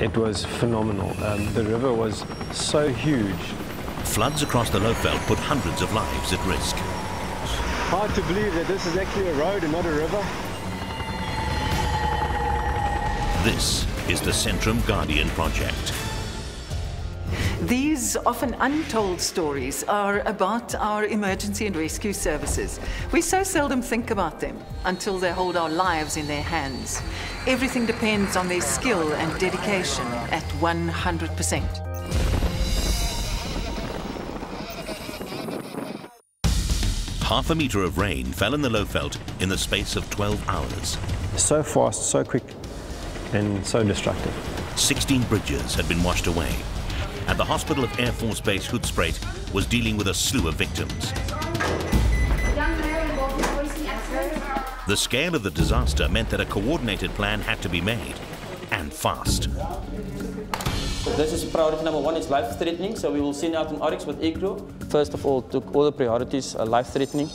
It was phenomenal. The river was so huge. Floods across the lowveld put hundreds of lives at risk. Hard to believe that this is actually a road and not a river. This is the Centrum Guardian project. These often untold stories are about our emergency and rescue services. We so seldom think about them until they hold our lives in their hands. Everything depends on their skill and dedication at 100%. Half a metre of rain fell in the lowveld in the space of 12 hours. So fast, so quick, and so destructive. 16 bridges had been washed away, and the Hospital of Air Force Base Hoedspruit was dealing with a slew of victims. The scale of the disaster meant that a coordinated plan had to be made, and fast. This is priority number one, it's life-threatening, so we will send out an RX with aircrew. First of all, took all the priorities life-threatening.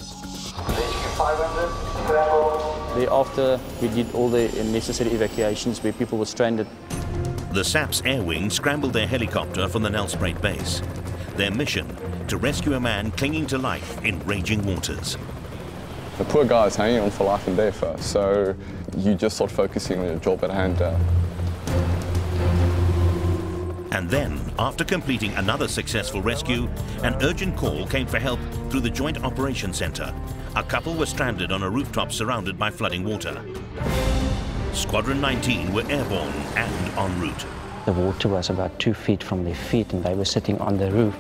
Thereafter, we did all the necessary evacuations where people were stranded. The SAP's air wing scrambled their helicopter from the Nelspruit base. Their mission, to rescue a man clinging to life in raging waters. The poor guy is hanging on for life and death, so you just start focusing on your job at hand. And then, after completing another successful rescue, an urgent call came for help through the Joint Operations Centre. A couple were stranded on a rooftop surrounded by flooding water. Squadron 19 were airborne and en route. The water was about 2 feet from their feet and they were sitting on the roof.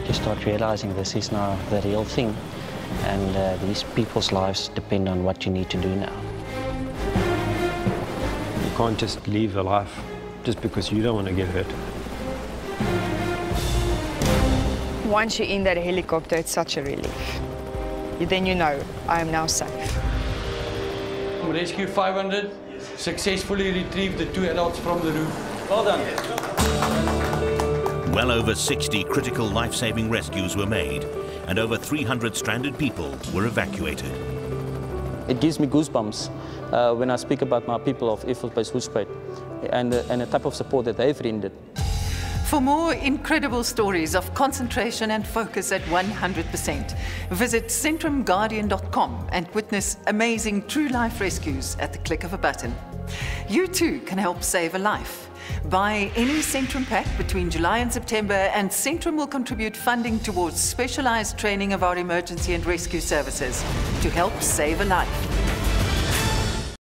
You start realizing this is now the real thing, and these people's lives depend on what you need to do now. You can't just leave a life just because you don't want to get hurt. Once you're in that helicopter, it's such a relief. Then you know, I am now safe. Rescue 500 successfully retrieved the 2 adults from the roof. Well done. Well over 60 critical life-saving rescues were made, and over 300 stranded people were evacuated. It gives me goosebumps when I speak about my people of Air Force Base Hoedspruit and the type of support that they've rendered. For more incredible stories of concentration and focus at 100%, visit centrumguardian.com and witness amazing true life rescues at the click of a button. You too can help save a life. Buy any Centrum pack between July and September, and Centrum will contribute funding towards specialized training of our emergency and rescue services to help save a life.